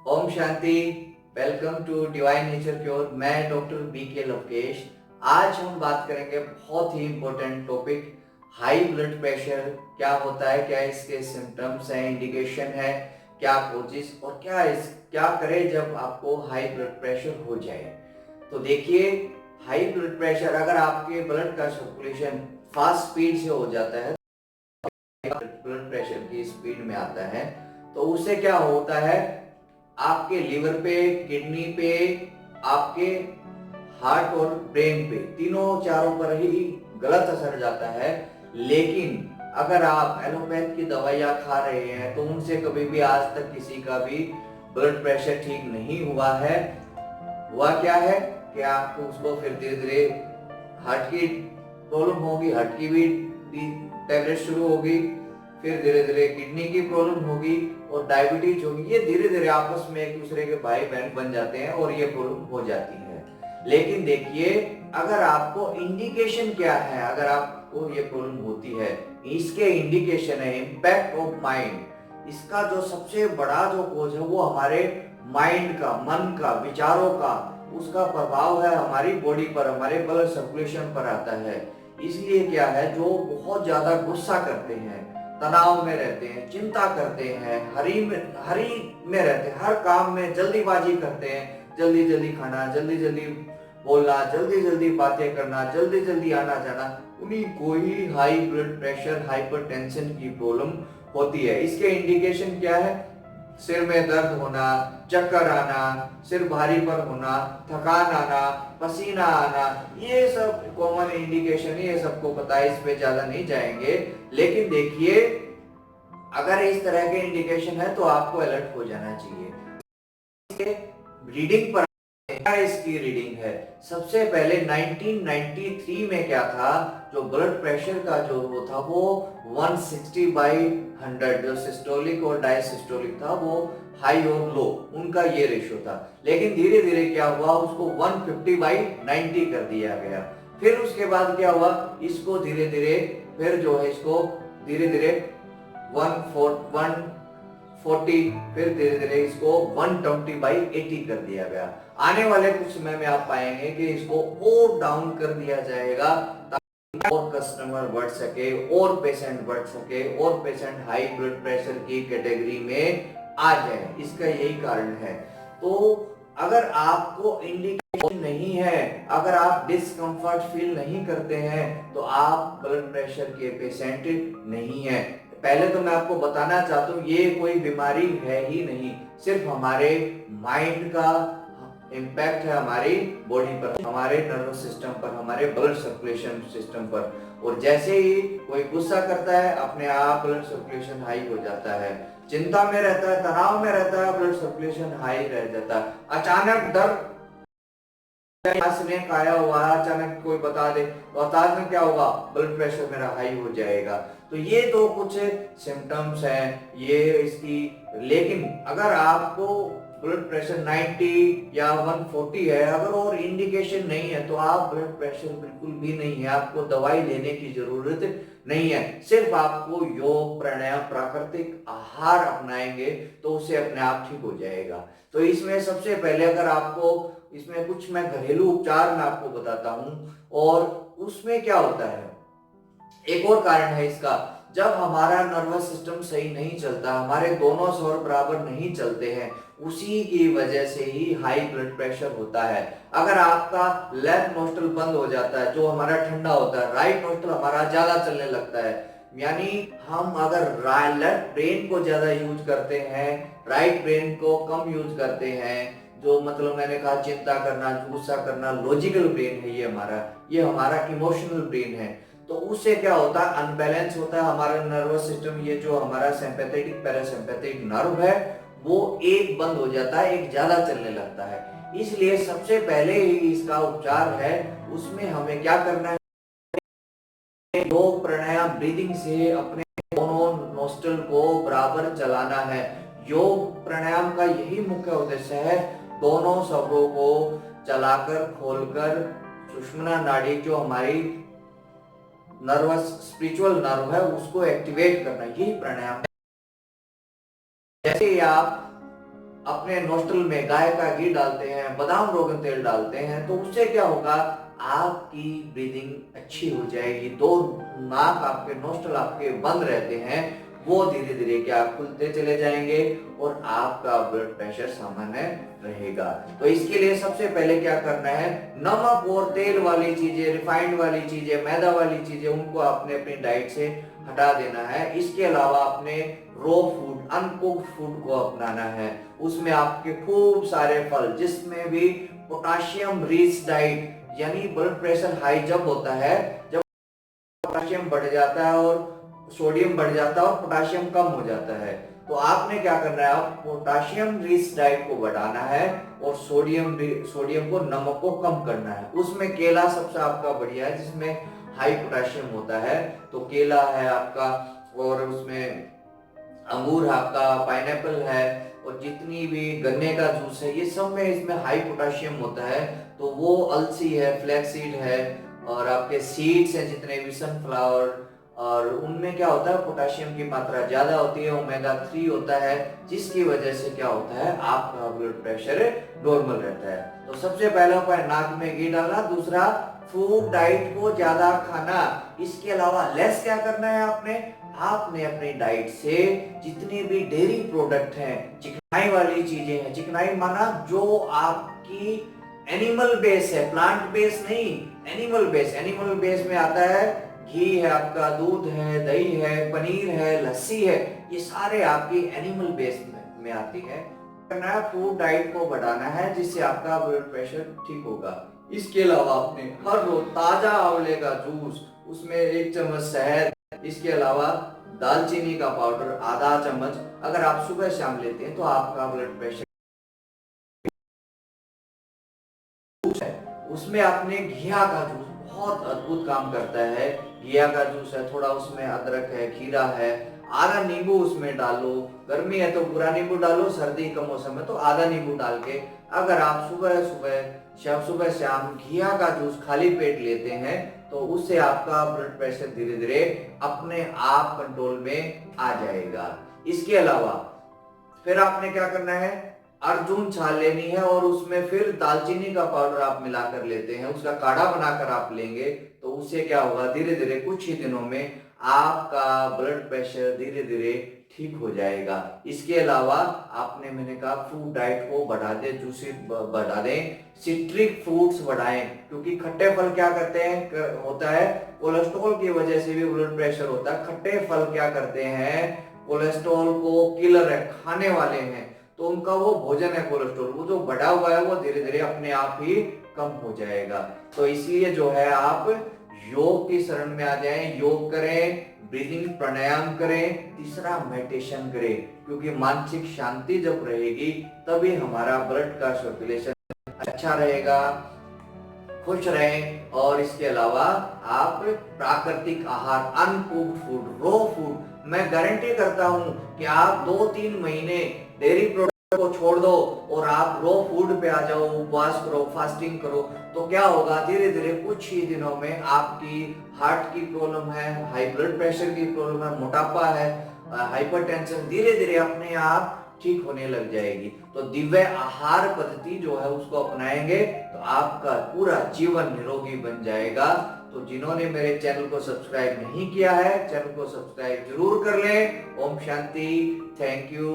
ओम शांति। Welcome to divine nature cure. मैं doctor BK Lovekesh. आज हम बात करेंगे बहुत ही important topic, high blood pressure क्या होता है, क्या इसके सिम्टम्स हैं, इंडिकेशन है, क्या कोजेस और क्या करें जब आपको हाई ब्लड प्रेशर हो जाए। तो देखिए, हाई ब्लड प्रेशर अगर आपके ब्लड का सर्कुलेशन फास्ट स्पीड से हो जाता है, ब्लड प्रेशर की स्पीड में आता है, तो उससे क्या होता है, आपके लिवर पे, किडनी पे, आपके हार्ट और ब्रेन पे, तीनों चारों पर ही गलत असर जाता है। लेकिन अगर आप एलोपैथ की दवाइयाँ खा रहे हैं तो उनसे कभी भी आज तक किसी का भी ब्लड प्रेशर ठीक नहीं हुआ है। हुआ क्या है कि आपको उसको फिर धीरे धीरे हार्ट की प्रॉब्लम होगी, हार्ट की भी टैबलेट शुरू होगी, फिर धीरे धीरे किडनी की प्रॉब्लम होगी और डायबिटीज होगी। ये धीरे धीरे आपस में एक दूसरे के भाई बहन बन जाते हैं और ये प्रॉब्लम हो जाती है। लेकिन देखिए, अगर आपको इंडिकेशन क्या है, अगर आपको ये प्रॉब्लम होती है, इसके इंडिकेशन है इम्पैक्ट ऑफ माइंड। इसका जो सबसे बड़ा जो कोज है वो हमारे माइंड का, मन का, विचारों का, उसका प्रभाव है हमारी बॉडी पर, हमारे ब्लड सर्कुलेशन पर आता है। इसलिए क्या है, जो बहुत ज्यादा गुस्सा करते हैं, तनाव में रहते हैं, चिंता करते हैं, हरी में रहते हैं, हर काम में जल्दीबाजी करते हैं, जल्दी जल्दी खाना, जल्दी जल्दी बोलना, जल्दी जल्दी बातें करना, जल्दी जल्दी आना जाना, उन्हीं को ही हाई ब्लड प्रेशर, हाइपरटेंशन की प्रॉब्लम होती है। इसके इंडिकेशन क्या है, सिर में दर्द होना, चक्कर आना, सिर भारी पर होना, थकान आना, पसीना आना, ये सब कॉमन इंडिकेशन, ये सबको पता है, इस पे ज्यादा नहीं जाएंगे। लेकिन देखिए, अगर इस तरह के इंडिकेशन है तो आपको अलर्ट हो जाना चाहिए। रीडिंग पर क्या इसकी रीडिंग है, सबसे पहले 1993 में क्या था, जो ब्लड प्रेशर का जो वो था वो 160/100, जो सिस्टोलिक और डायसिस्टोलिक था वो हाई और लो, उनका ये रेशियो था। लेकिन धीरे धीरे क्या हुआ, उसको 150/90 कर दिया गया। फिर उसके बाद क्या हुआ, इसको धीरे धीरे फिर जो है इसको धीरे धीरे 140, फिर धीरे धीरे इसको 120/80 कर दिया गया। आने वाले कुछ समय में आप पाएंगे कि इसको और डाउन कर दिया जाएगा, ताकि और कस्टमर बढ़ सके, और पेशेंट बढ़ सके, और पेशेंट हाई ब्लड प्रेशर की कैटेगरी में आ जाए। इसका यही कारण है। तो अगर आपको इंडिकेशन नहीं है, अगर आप डिस्कंफर्ट फील नहीं करते हैं, तो आप ब्लड प्रेशर के पेशेंट नहीं है। पहले तो मैं आपको बताना चाहता हूँ, ये कोई बीमारी है ही नहीं, सिर्फ हमारे माइंड का इम्पैक्ट है हमारी बॉडी पर, हमारे नर्वस सिस्टम पर, हमारे ब्लड सर्कुलेशन सिस्टम पर। और जैसे ही कोई गुस्सा करता है, अपने आप ब्लड सर्कुलेशन हाई हो जाता है, चिंता में रहता है, तनाव में रहता है, ब्लड सर्कुलेशन हाई रह जाता है। अचानक डर आया हुआ है, अचानक कोई बता दे तो अचानक क्या होगा, ब्लड प्रेशर मेरा हाई हो जाएगा। तो ये तो कुछ सिम्टम्स हैं ये इसकी। लेकिन अगर आपको ब्लड प्रेशर 90 या 140 है, अगर और इंडिकेशन नहीं है, तो आप ब्लड प्रेशर बिल्कुल भी नहीं है, आपको दवाई लेने की जरूरत नहीं है। सिर्फ आपको योग, प्राणायाम, प्राकृतिक आहार अपनाएंगे तो उससे अपने आप ठीक हो जाएगा। तो इसमें सबसे पहले अगर आपको, इसमें कुछ मैं घरेलू उपचार मैं आपको बताता हूँ। और उसमें क्या होता है, एक और कारण है इसका, जब हमारा नर्वस सिस्टम सही नहीं चलता, हमारे दोनों स्वर बराबर नहीं चलते हैं, उसी की वजह से ही हाई ब्लड प्रेशर होता है। अगर आपका लेफ्ट नोस्ट्रल बंद हो जाता है, जो हमारा ठंडा होता है, राइट नोस्ट्रल हमारा ज्यादा चलने लगता है, यानी हम अगर लेफ्ट ब्रेन को ज्यादा यूज करते हैं, राइट ब्रेन को कम यूज करते हैं, जो मतलब मैंने कहा चिंता करना, गुस्सा करना, लॉजिकल ब्रेन है ये हमारा इमोशनल ब्रेन है, तो उससे क्या होता है, अनबैलेंस होता है हमारा नर्वस सिस्टम। ये जो हमारा सिंपैथेटिक पैरासिम्पैथिक नर्व है वो एक बंद हो जाता है, एक ज्यादा चलने लगता है। इसलिए सबसे पहले ही इसका उपचार है, उसमें हमें क्या करना है, योग, प्राणायाम, ब्रीदिंग से अपने दोनों नोस्ट्रल को बराबर चलाना है। योग प्राणायाम का यही मुख्य उद्देश्य है, दोनों स्वरों को चलाकर, खोलकर, सुषुम्ना नाड़ी जो हमारी नर्वस स्पिरिचुअल नर्व है उसको एक्टिवेट करना, यही प्राणायाम है। जैसे आप अपने नोस्ट्रल में गाय का घी डालते हैं, बादाम रोगन तेल डालते हैं, तो उससे क्या होगा, आपकी ब्रीदिंग अच्छी हो जाएगी। दो नाक आपके, नोस्ट्रल आपके बंद रहते हैं, वो धीरे धीरे क्या खुलते चले जाएंगे और आपका ब्लड प्रेशर सामान्य रहेगा। तो इसके लिए सबसे पहले क्या करना है, नमक और तेल वाली चीजें, रिफाइंड वाली चीजें, मैदा वाली चीजें, उनको आपने अपनी डाइट से हटा देना है। इसके अलावा आपने रो फूड, अनकुक्ड फूड को अपनाना है। उसमें आपके खूब सारे फल, जिसमें भी पोटाशियम रिच डाइट, यानी ब्लड प्रेशर हाई जब होता है, जब पोटाशियम बढ़ जाता है और सोडियम बढ़ जाता है और पोटाशियम कम हो जाता है, तो आपने क्या करना है, आप पोटाशियम रिच डाइट को बढ़ाना है और सोडियम को, नमक को कम करना है। उसमें केला सबसे आपका बढ़िया है, जिसमें हाई पोटाशियम होता है। तो केला है आपका, और उसमें अंगूर आपका, पाइनएप्पल है, और जितनी भी गन्ने का जूस है, ये सब में इसमें हाई पोटाशियम होता है। तो वो अलसी है, फ्लैक्सीड है, और आपके सीड्स हैं जितने भी, सनफ्लावर, और उनमें क्या होता है, पोटाशियम की मात्रा ज्यादा होती है, ओमेगा 3 होता है, जिसकी वजह से क्या होता है, आपका ब्लड प्रेशर नॉर्मल रहता है। तो सबसे पहला उपाय नाक में घी डालना। दूसरा, फूड डाइट को ज्यादा खाना। इसके अलावा लेस क्या करना है, आपने अपनी डाइट से जितनी भी डेयरी प्रोडक्ट हैं, चिकनाई वाली चीजें हैं, चिकनाई माना जो आपकी एनिमल बेस है, प्लांट बेस नहीं, एनिमल बेस। एनिमल बेस में आता है घी है आपका, दूध है, दही है, पनीर है, लस्सी है, ये सारे आपकी एनिमल बेस में आती है। करना है, फूड डाइट को बढ़ाना है, जिससे आपका ब्लड प्रेशर ठीक होगा। इसके अलावा आपने हर रोज ताजा आंवले का जूस, उसमें 1 चम्मच शहद, इसके अलावा दालचीनी का पाउडर आधा चम्मच, अगर आप सुबह शाम लेते हैं तो आपका ब्लड प्रेशर है। उसमें आपने घिया का जूस बहुत अद्भुत काम करता है। घिया का जूस है, थोड़ा उसमें अदरक है, खीरा है, आधा नींबू उसमें डालो। गर्मी है तो पूरा नींबू डालो, सर्दी का मौसम है तो आधा नींबू डाल के अगर आप सुबह शाम घिया का जूस खाली पेट लेते हैं, तो उससे आपका ब्लड प्रेशर धीरे धीरे अपने आप कंट्रोल में आ जाएगा। इसके अलावा फिर आपने क्या करना है, अर्जुन छाल लेनी है, और उसमें फिर दालचीनी का पाउडर आप मिलाकर लेते हैं, उसका काढ़ा बनाकर आप लेंगे, तो उससे क्या होगा, धीरे धीरे कुछ ही दिनों में आपका ब्लड प्रेशर धीरे धीरे ठीक हो जाएगा। इसके अलावा आपने, मैंने कहा, फ्रूट डाइट को बढ़ा दे, जूसेस बढ़ा दें, सिट्रिक फ्रूट्स बढ़ाएं, क्योंकि खट्टे फल क्या करते हैं, होता है कोलेस्ट्रॉल की वजह से भी ब्लड प्रेशर होता है। खट्टे फल क्या करते हैं, कोलेस्ट्रॉल को किलर है, खाने वाले हैं, तो उनका वो भोजन है कोलेस्ट्रॉल, वो जो बढ़ा हुआ है वो धीरे धीरे अपने आप ही कम हो जाएगा। तो इसलिए जो है, आप योग की शरण में आ जाएं, योग करें, ब्रीदिंग प्राणायाम करें, तीसरा मेडिटेशन करें, क्योंकि मानसिक शांति जब रहेगी तभी हमारा ब्लड का सर्कुलेशन अच्छा रहेगा, खुश रहें। और इसके अलावा आप प्राकृतिक आहार, अनकुक्ड फूड, रो फूड, मैं गारंटी करता हूं कि आप 2-3 महीने डेयरी प्रोडक्ट को छोड़ दो और आप रो फूड पे आ जाओ, उपवास करो, फास्टिंग करो, तो क्या होगा, धीरे धीरे कुछ ही दिनों में आपकी हार्ट की प्रॉब्लम है, हाई ब्लड प्रेशर की प्रॉब्लम है, मोटापा है, हाइपरटेंशन, धीरे धीरे अपने आप ठीक होने लग जाएगी। तो दिव्य आहार पद्धति जो है उसको अपनाएंगे तो आपका पूरा जीवन निरोगी बन जाएगा। तो जिन्होंने मेरे चैनल को सब्सक्राइब नहीं किया है, चैनल को सब्सक्राइब जरूर कर लें। Om Shanti, thank you.